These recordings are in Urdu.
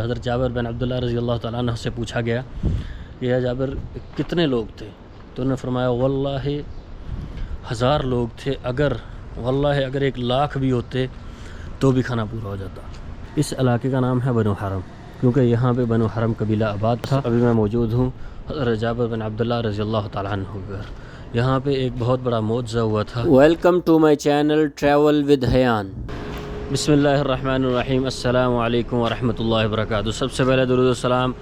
حضرت جابر بن عبداللہ رضی اللہ تعالیٰ عنہ سے پوچھا گیا کہ یا جابر کتنے لوگ تھے؟ تو انہوں نے فرمایا واللہ 1000 لوگ تھے، اگر 1,00,000 بھی ہوتے تو بھی کھانا پورا ہو جاتا۔ اس علاقے کا نام ہے بنو حرم، کیونکہ یہاں پہ بنو حرم قبیلہ آباد تھا۔ ابھی میں موجود ہوں حضرت جابر بن عبداللہ رضی اللہ تعالیٰ عنہ کے گھر۔ یہاں پہ ایک بہت بڑا معجزہ ہوا تھا۔ Welcome to my channel travel with Hayan. بسم اللہ الرحمن الرحیم، السلام علیکم ورحمۃ اللہ وبرکاتہ۔ سب سے پہلے درود و سلام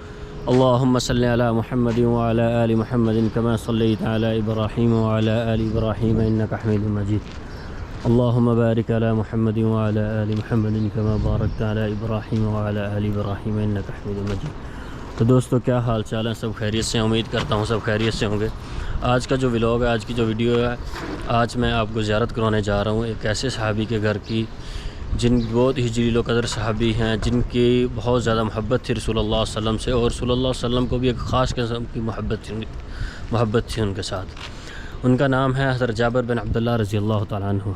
اللہم صلی علی محمد وعلی آل محمد کما صلیت علی ابراہیم وعلی آل ابراہیم انک حمید مجید۔ اللہم بارک علی محمد وعلی آل محمد کما بارکت علی ابراہیم وعلی آل ابراہیم انک حمید مجید۔ تو دوستو کیا حال چال ہیں؟ سب خیریت سے؟ امید کرتا ہوں سب خیریت سے ہوں گے۔ آج کا جو ولاگ ہے، آج کی جو ویڈیو ہے، آج میں آپ کو زیارت کرانے جا رہا ہوں ایک ایسے صحابی کے گھر کی جن بہت ہی جلیل و قدر صحابی ہیں، جن کی بہت زیادہ محبت تھی رسول اللہ صلی اللہ علیہ وسلم سے، اور رسول اللہ صلی اللہ علیہ وسلم کو بھی ایک خاص قسم کی محبت تھی ان کے ساتھ۔ ان کا نام ہے حضرت جابر بن عبداللہ رضی اللہ تعالیٰ عنہ۔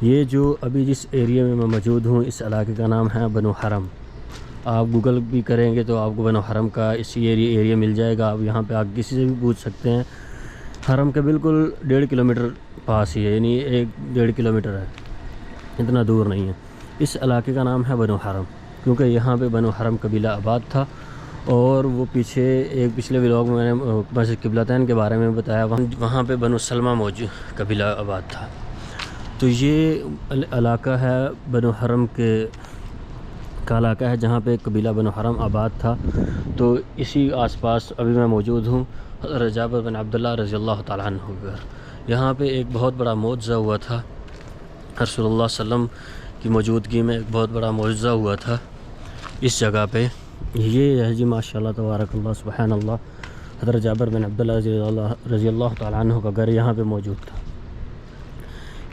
یہ جو ابھی جس ایریا میں موجود ہوں، اس علاقے کا نام ہے بنو حرم۔ آپ گوگل بھی کریں گے تو آپ کو بنو حرم کا اسی ایریا مل جائے گا۔ آپ یہاں پہ کسی سے بھی پوچھ سکتے ہیں۔ حرم کے بالکل 1.5 کلومیٹر پاس ہی ہے، یعنی 1.5 کلومیٹر ہے، اتنا دور نہیں ہے۔ اس علاقے کا نام ہے بنو حرم، کیونکہ یہاں پہ بنو حرم قبیلہ آباد تھا۔ اور وہ پچھلے ولاگ میں نے مسجد قبلتین کے بارے میں بتایا، وہاں پہ بنو سلمہ موجود قبیلہ آباد تھا۔ تو یہ علاقہ ہے بنو حرم کا علاقہ ہے، جہاں پہ قبیلہ بنو حرم آباد تھا۔ تو اسی آس پاس ابھی میں موجود ہوں حضرت جابر بن عبداللہ رضی اللہ تعالیٰ عنہ کے گھر۔ یہاں پہ ایک بہت بڑا معجزہ ہوا تھا، رسول اللہ صلی اللہ علیہ وسلم کی موجودگی میں ایک بہت بڑا معجزہ ہوا تھا اس جگہ پہ۔ یہ ہے جی ماشاءاللہ تبارک اللہ سبحان اللہ، حضرت جابر بن عبداللہ رضی اللہ تعالیٰ عنہ کا گھر یہاں پہ موجود تھا۔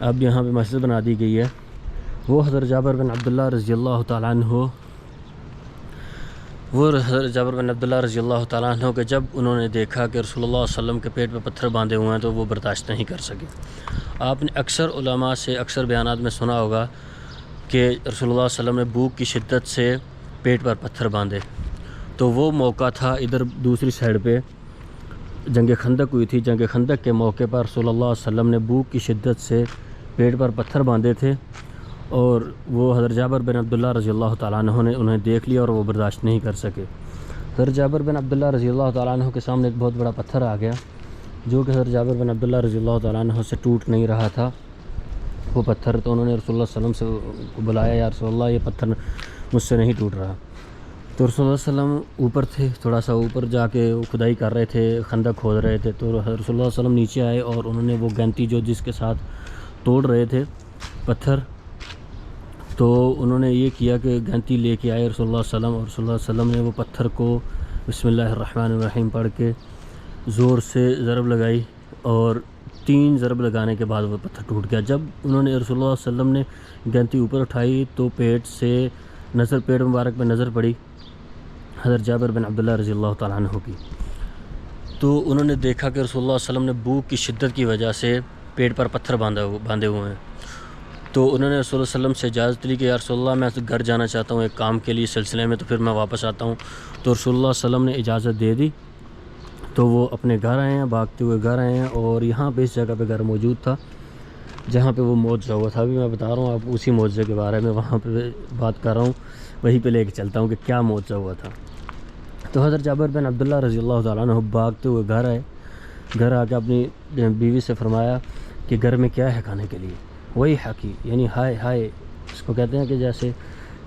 اب یہاں پہ مسجد بنا دی گئی ہے۔ وہ حضرت جابر بن عبداللہ رضی اللہ تعالیٰ عنہ کہ جب انہوں نے دیکھا کہ رسول اللہ صلی اللہ علیہ وسلم کے پیٹ پہ پتھر باندھے ہوئے ہیں تو وہ برداشت نہیں کر سکے۔ آپ نے اکثر علماء سے اکثر بیانات میں سنا ہوگا کہ رسول اللہ صلی اللہ علیہ وسلم نے بھوک کی شدت سے پیٹ پر پتھر باندھے۔ تو وہ موقع تھا، ادھر دوسری سائڈ پہ جنگ خندق ہوئی تھی۔ جنگ خندق کے موقع پر رسول اللہ صلی اللہ علیہ وسلم نے بھوک کی شدت سے پیٹ پر پتھر باندھے تھے، اور وہ حضرت جابر بن عبداللہ رضی اللہ تعالیٰ عنہ نے انہیں دیکھ لیا اور وہ برداشت نہیں کر سکے۔ حضرت جابر بن عبداللہ رضی اللہ تعالیٰ عنہ کے سامنے ایک بہت بڑا پتھر آ گیا، جو کہ حضرت جابر بن عبداللہ رضی اللہ تعالیٰ عنہ سے ٹوٹ نہیں رہا تھا وہ پتھر۔ تو انہوں نے رسول اللہ صلی اللہ علیہ وسلم سے بلایا، یا رسول اللہ یہ پتھر مجھ سے نہیں ٹوٹ رہا۔ تو رسول اللہ صلی اللہ علیہ وسلم اوپر تھے، تھوڑا سا اوپر جا کے کھدائی کر رہے تھے، خندق کھود رہے تھے۔ تو رسول اللہ صلی اللہ علیہ وسلم نیچے آئے اور انہوں نے وہ گینتی جس کے ساتھ توڑ رہے تھے پتھر، تو انہوں نے یہ کیا کہ گینتی لے کے آئے رسول اللہ صلی اللہ علیہ وسلم، اور رسول اللہ صلی اللہ علیہ وسلم نے وہ پتھر کو بسم اللہ الرحمن الرحیم پڑھ کے زور سے ضرب لگائی، اور 3 ضرب لگانے کے بعد وہ پتھر ٹوٹ گیا۔ جب انہوں نے رسول اللہ صلی اللہ علیہ وسلم نے گینتی اوپر اٹھائی تو پیٹ مبارک پہ نظر پڑی حضرت جابر بن عبداللہ رضی اللہ تعالیٰ عنہ کی۔ تو انہوں نے دیکھا کہ رسول اللہ صلی اللہ علیہ وسلم نے بھوک کی شدت کی وجہ سے پیٹ پر پتھر باندھے ہوئے ہیں۔ تو انہوں نے رسول اللہ صلی اللہ علیہ وسلم سے اجازت لی کہ یا رسول اللہ میں گھر جانا چاہتا ہوں ایک کام کے لیے سلسلے میں، تو پھر میں واپس آتا ہوں۔ تو رسول اللہ صلی اللہ علیہ وسلم نے اجازت دے دی، تو وہ اپنے گھر آئے ہیں، بھاگتے ہوئے گھر آئے ہیں، اور یہاں پہ اس جگہ پہ گھر موجود تھا جہاں پہ وہ معجزہ ہوا تھا۔ ابھی میں بتا رہا ہوں آپ اسی معجزے کے بارے میں، وہاں پہ بات کر رہا ہوں، وہیں پہ لے کے چلتا ہوں کہ کیا معجزہ ہوا تھا۔ تو حضرت جابر بن عبداللہ رضی اللہ تعالیٰ عنہ بھاگتے ہوئے گھر آئے، گھر آ کے اپنی بیوی سے فرمایا کہ گھر میں کیا ہے کھانے کے لیے؟ وہی حقی، یعنی ہائے اس کو کہتے ہیں کہ جیسے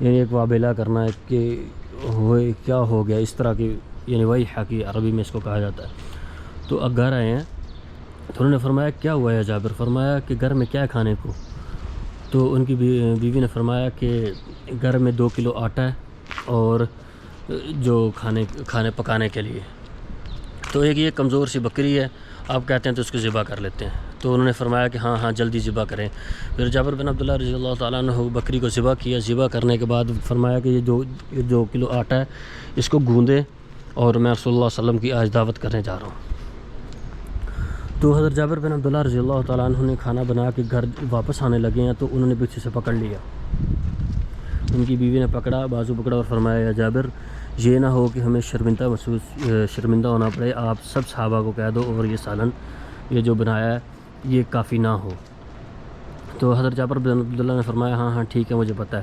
یعنی ایک وابلہ کرنا ہے کہ ہوئے کیا ہو گیا، اس طرح کی، یعنی وہی حقی عربی میں اس کو کہا جاتا ہے۔ تو اب گھر آئے ہیں تو انہوں نے فرمایا کیا ہوا ہے جابر؟ فرمایا کہ گھر میں کیا ہے کھانے کو؟ تو ان کی بیوی نے فرمایا کہ گھر میں 2 کلو آٹا ہے، اور جو کھانے پکانے کے لیے، تو ایک یہ کمزور سی بکری ہے، آپ کہتے ہیں تو اس کو ذبح کر لیتے ہیں۔ تو انہوں نے فرمایا کہ ہاں جلدی ذبح کریں۔ پھر جابر بن عبداللہ رضی اللہ تعالیٰ عنہ بکری کو ذبح کیا۔ ذبح کرنے کے بعد فرمایا کہ یہ 2 کلو آٹا ہے، اس کو گوندے، اور میں رسول اللہ صلی اللہ علیہ وسلم کی آج دعوت کرنے جا رہا ہوں۔ تو حضرت جابر بن عبداللہ رضی اللہ تعالیٰ عنہ نے کھانا بنا کے گھر واپس آنے لگے ہیں، تو انہوں نے پیچھے سے پکڑ لیا، ان کی بیوی نے پکڑا، بازو پکڑا اور فرمایا یا جابر یہ نہ ہو کہ ہمیں شرمندہ ہونا پڑے، آپ سب صحابہ کو کہہ دو اور یہ سالن یہ جو بنایا ہے یہ کافی نہ ہو۔ تو حضرت جابر بن عبداللہ نے فرمایا ہاں ہاں ٹھیک ہے مجھے پتہ ہے۔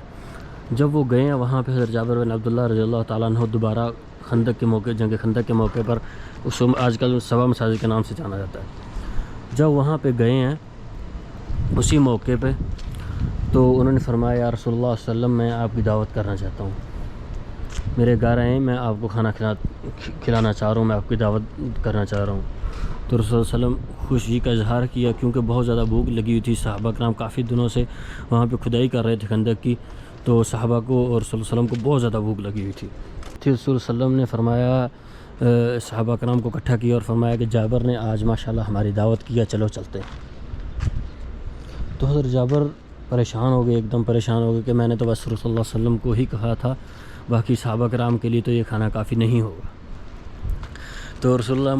جب وہ گئے ہیں وہاں پہ حضرت جابر بن عبداللہ رضی اللہ تعالیٰ عنہ دوبارہ خندق کے موقع، جنگ خندق کے موقع پر، اس کو آج کل سبا مساجد کے نام سے جانا جاتا ہے، جب وہاں پہ گئے ہیں اسی موقع پہ تو انہوں نے فرمایا یا رسول اللہ صلی اللہ علیہ وسلم میں آپ کی دعوت کرنا چاہتا ہوں، میرے گھر آئیں، میں آپ کو کھانا کھلانا چاہ رہا ہوں، میں آپ کی دعوت کرنا چاہ رہا ہوں۔ تو رسول اللہ علیہ وسلم خوشی کا اظہار کیا، کیونکہ بہت زیادہ بھوک لگی ہوئی تھی، صحابہ کرام کافی دنوں سے وہاں پہ کھدائی کر رہے تھے خندق کی، تو صحابہ کو اور رسول اللہ علیہ وسلم کو بہت زیادہ بھوک لگی ہوئی تھی۔ پھر رسول اللہ علیہ وسلم نے فرمایا، صحابہ کرام کو اکٹھا کیا اور فرمایا کہ جابر نے آج ماشاءاللہ ہماری دعوت کیا، چلو چلتے ہیں۔ تو حضرت جابر پریشان ہو گئے، ایک دم پریشان ہو گئے کہ میں نے تو بس رسول اللہ صلی اللہ علیہ وسلم کو ہی کہا تھا، باقی صحابہ کرام کے لیے تو یہ کھانا کافی نہیں ہوگا۔ تو رسول اللہ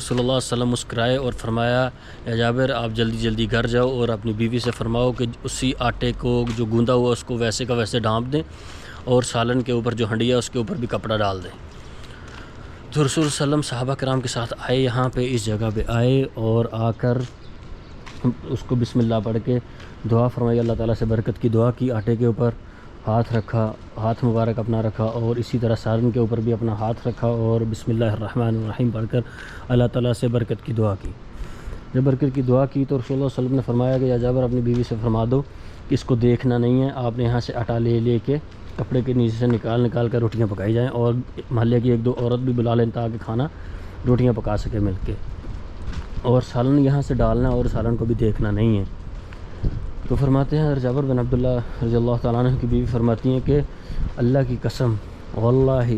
صلی اللہ علیہ وسلم مسکرائے اور فرمایا یا جابر آپ جلدی جلدی گھر جاؤ اور اپنی بیوی سے فرماؤ کہ اسی آٹے کو جو گوندا ہوا اس کو ویسے کا ویسے ڈھانپ دیں اور سالن کے اوپر جو ہنڈی ہے اس کے اوپر بھی کپڑا ڈال دیں۔ تو رسول اللہ علیہ وسلم صحابہ کرام کے ساتھ آئے، یہاں پہ اس جگہ پہ آئے اور آ کر اس کو بسم اللہ پڑھ کے دعا فرمائی، اللہ تعالیٰ سے برکت کی دعا کی، آٹے کے اوپر ہاتھ رکھا، ہاتھ مبارک اپنا رکھا اور اسی طرح سالن کے اوپر بھی اپنا ہاتھ رکھا اور بسم اللہ الرحمن الرحیم پڑھ کر اللہ تعالیٰ سے برکت کی دعا کی۔ جب برکت کی دعا کی تو رسول اللہ صلی اللہ علیہ وسلم نے فرمایا کہ یا جابر اپنی بیوی سے فرما دو کہ اس کو دیکھنا نہیں ہے، آپ نے یہاں سے آٹا لے کے کپڑے کے نیچے سے نکال کر روٹیاں پکائی جائیں اور محلے کی ایک دو عورت بھی بلا لیں تاکہ کھانا روٹیاں پکا سکے مل کے، اور سالن یہاں سے ڈالنا اور سالن کو بھی دیکھنا نہیں ہے۔ تو فرماتے ہیں حضرت جابر بن عبداللہ رضی اللہ تعالیٰ عنہ کی بیوی فرماتی ہیں کہ اللہ کی قسم واللہ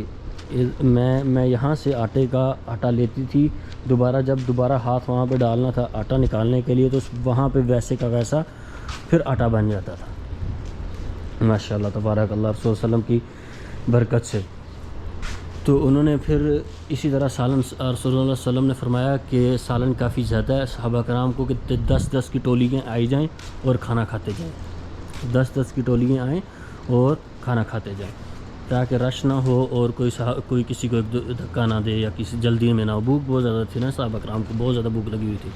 میں یہاں سے آٹا لیتی تھی، جب دوبارہ ہاتھ وہاں پہ ڈالنا تھا آٹا نکالنے کے لیے تو وہاں پہ ویسے کا ویسا پھر آٹا بن جاتا تھا۔ ماشاءاللہ تبارک اللہ، رسول صلی اللہ علیہ وسلم کی برکت سے۔ تو انہوں نے پھر اسی طرح سالن، رسول اللہ صلی اللہ علیہ وسلم نے فرمایا کہ سالن کافی زیادہ ہے، صحابہ کرام کو کہ 10 کی ٹولیاں آئی جائیں اور کھانا کھاتے جائیں، 10 کی ٹولیاں آئیں اور کھانا کھاتے جائیں تاکہ رش نہ ہو اور کوئی کسی کو ایک دھکا نہ دے یا کسی جلدی میں نہ ہو۔ بھوک بہت زیادہ تھی نا، صحابہ کرام کو بہت زیادہ بھوک لگی ہوئی تھی،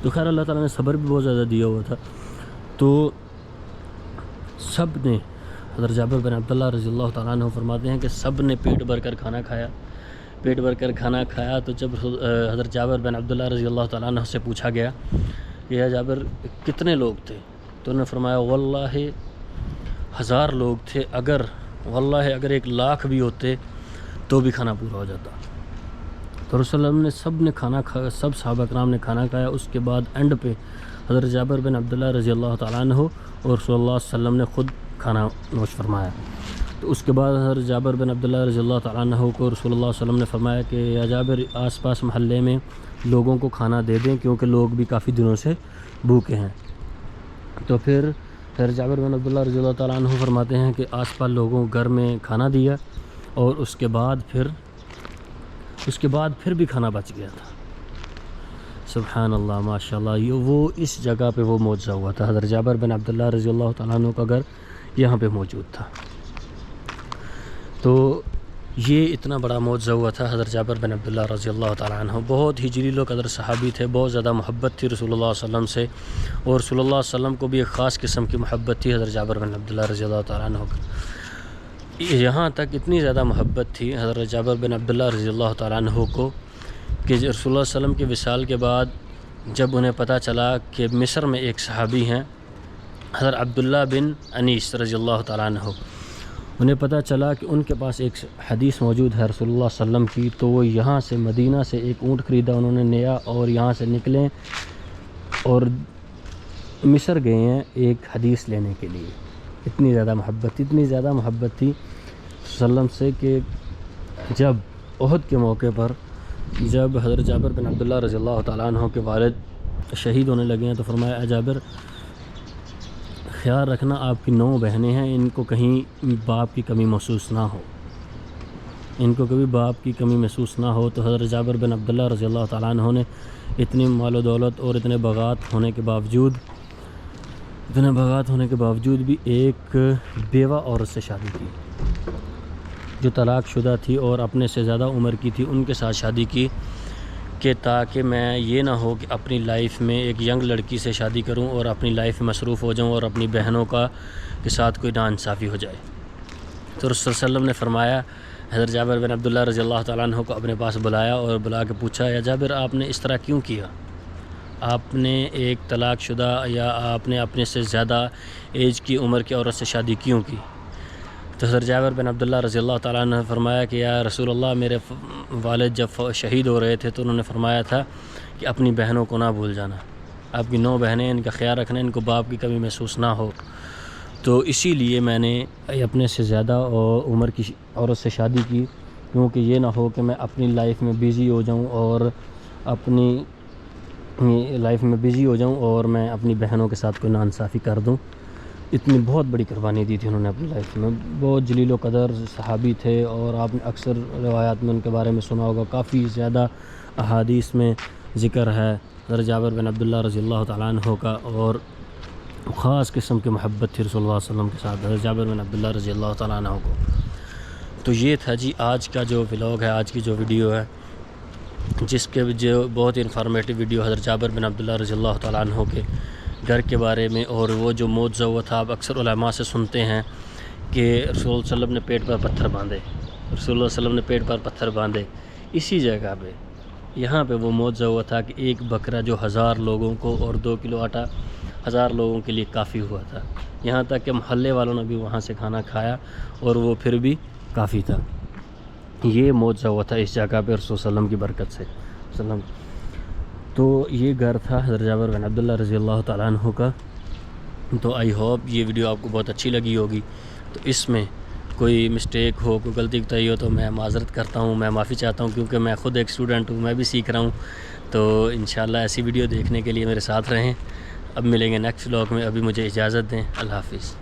تو خیر اللہ تعالیٰ نے صبر بھی بہت زیادہ دیا ہوا تھا۔ تو سب نے، حضرت جابر بن عبداللہ رضی اللہ تعالیٰ عنہ فرماتے ہیں کہ سب نے پیٹ بھر کر کھانا کھایا۔ تو جب حضرت جابر بن عبداللہ رضی اللہ تعالیٰ عنہ سے پوچھا گیا کہ یا جابر کتنے لوگ تھے، تو انہوں نے فرمایا واللہ 1000 لوگ تھے، اگر 1,00,000 بھی ہوتے تو بھی کھانا پورا ہو جاتا۔ تو رسول اللہ نے سب صحابہ کرام نے کھانا کھایا۔ اس کے بعد اینڈ پہ حضرت جابر بن عبداللہ رضی اللہ تعالیٰ عنہ اور رسول اللہ صلی اللہ علیہ وسلم نے خود کھانا نوش فرمایا۔ تو اس کے بعد حضرت جابر بن عبداللہ رضی اللہ تعالیٰ عنہ کو رسول اللہ صلی اللہ علیہ وسلم نے فرمایا کہ یا جابر آس پاس محلے میں لوگوں کو کھانا دے دیں کیونکہ لوگ بھی کافی دنوں سے بھوکے ہیں۔ تو پھر حضرت جابر بن عبداللہ رضی اللہ تعالیٰ عنہ فرماتے ہیں کہ آس پاس لوگوں کو گھر میں کھانا دیا اور اس کے بعد پھر بھی کھانا بچ گیا تھا۔ سبحان اللہ، ماشاءاللہ، یہ وہ اس جگہ پہ وہ معجزہ ہوا تھا۔ حضرت جابر بن عبداللہ رضی اللہ تعالیٰ عنہ کا گھر یہاں پہ موجود تھا۔ تو یہ اتنا بڑا معجزہ ہوا تھا حضرت جابر بن عبداللہ رضی اللہ تعالیٰ عنہ، بہت ہی جلیل القدر صحابی تھے، بہت زیادہ محبت تھی رسول اللہ صلی اللہ علیہ وسلم سے، اور رسول اللہ صلی اللہ علیہ وسلم کو بھی ایک خاص قسم کی محبت تھی حضرت جابر بن عبداللہ رضی اللہ تعالیٰ عنہ کا۔ یہاں تک اتنی زیادہ محبت تھی حضرت جابر بن عبداللہ رضی اللہ تعالیٰ عنہ کو کہ رسول اللہ صلی اللہ علیہ وسلم کے وصال کے بعد جب انہیں پتہ چلا کہ مصر میں ایک صحابی ہیں حضرت عبداللہ بن انیس رضی اللہ تعالیٰ عنہ، انہیں پتہ چلا کہ ان کے پاس ایک حدیث موجود ہے رسول اللہ صلی اللہ علیہ وسلم کی، تو وہ یہاں سے مدینہ سے ایک اونٹ خریدا انہوں نے نیا اور یہاں سے نکلے اور مصر گئے ہیں ایک حدیث لینے کے لیے۔ اتنی زیادہ محبت تھی صلی اللہ علیہ وسلم سے کہ جب احد کے موقع پر جب حضرت جابر بن عبداللہ رضی اللہ تعالیٰ عنہ کے والد شہید ہونے لگے ہیں تو فرمایا اے جابر خیال رکھنا آپ کی 9 بہنیں ہیں، ان کو کہیں باپ کی کمی محسوس نہ ہو، تو حضرت جابر بن عبداللہ رضی اللہ تعالیٰ عنہ نے اتنی مال و دولت اور اتنے بغات ہونے کے باوجود اتنے بغاوت ہونے کے باوجود بھی ایک بیوہ عورت سے شادی کی جو طلاق شدہ تھی اور اپنے سے زیادہ عمر کی تھی، ان کے ساتھ شادی کی کہ تاکہ میں یہ نہ ہو کہ اپنی لائف میں ایک ینگ لڑکی سے شادی کروں اور اپنی لائف میں مصروف ہو جاؤں اور اپنی بہنوں کے ساتھ کوئی ناانصافی ہو جائے۔ تو رسول صلی اللہ علیہ وسلم نے فرمایا، حضرت جابر بن عبداللہ رضی اللہ تعالیٰ عنہ کو اپنے پاس بلایا اور بلا کے پوچھا، یا جابر آپ نے اس طرح کیوں کیا؟ آپ نے ایک طلاق شدہ یا آپ نے اپنے سے زیادہ ایج کی عمر کی عورت سے شادی کیوں کی؟ تو حضرت جابر بن عبداللہ رضی اللہ تعالیٰ عنہ نے فرمایا کہ یا رسول اللہ، میرے والد جب شہید ہو رہے تھے تو انہوں نے فرمایا تھا کہ اپنی بہنوں کو نہ بھول جانا، آپ کی 9 بہنیں، ان کا خیال رکھنا، ان کو باپ کی کمی محسوس نہ ہو۔ تو اسی لیے میں نے اپنے سے زیادہ عمر کی عورت سے شادی کی، کیونکہ یہ نہ ہو کہ میں اپنی لائف میں بیزی ہو جاؤں اور میں اپنی بہنوں کے ساتھ کوئی ناانصافی کر دوں۔ اتنی بہت بڑی قربانی دی تھی انہوں نے اپنی لائف میں، بہت جلیل و قدر صحابی تھے، اور آپ نے اکثر روایات میں ان کے بارے میں سنا ہوگا، کافی زیادہ احادیث میں ذکر ہے حضرت جابر بن عبداللہ رضی اللہ تعالیٰ عنہ کا، اور خاص قسم کی محبت تھی رسول اللہ صلی اللہ علیہ وسلم کے ساتھ حضرت جابر بن عبداللہ رضی اللہ تعالیٰ عنہ کو۔ تو یہ تھا جی آج کا جو ولاگ ہے، آج کی جو ویڈیو ہے، جس کے جو بہت ہی انفارمیٹیو ویڈیو حضرت جابر بن عبداللہ رضی اللہ تعالیٰ عنہ کے گھر کے بارے میں، اور وہ جو معجزہ ہوا تھا۔ آپ اکثر علماء سے سنتے ہیں کہ رسول اللہ صلی اللہ علیہ وسلم نے پیٹ پر پتھر باندھے، رسول اللہ صلی اللہ علیہ وسلم نے پیٹ پر پتھر باندھے، اسی جگہ پہ یہاں پہ وہ معجزہ ہوا تھا کہ ایک بکرا جو 1000 لوگوں کو اور 2 کلو آٹا 1000 لوگوں کے لیے کافی ہوا تھا، یہاں تک کہ محلے والوں نے بھی وہاں سے کھانا کھایا اور وہ پھر بھی کافی تھا۔ یہ معجزہ ہوا تھا اس جگہ پہ رسول صلی اللہ علیہ وسلم کی برکت سے۔ تو یہ گھر تھا حضرت جابر بن عبداللہ رضی اللہ تعالیٰ عنہ کا۔ تو آئی ہوپ یہ ویڈیو آپ کو بہت اچھی لگی ہوگی۔ تو اس میں کوئی مسٹیک ہو، کوئی غلطی کوتاہی ہو تو میں معذرت کرتا ہوں، میں معافی چاہتا ہوں، کیونکہ میں خود ایک اسٹوڈنٹ ہوں، میں بھی سیکھ رہا ہوں۔ تو انشاءاللہ ایسی ویڈیو دیکھنے کے لیے میرے ساتھ رہیں۔ اب ملیں گے نیکسٹ ولاگ میں، ابھی مجھے اجازت دیں، اللہ حافظ۔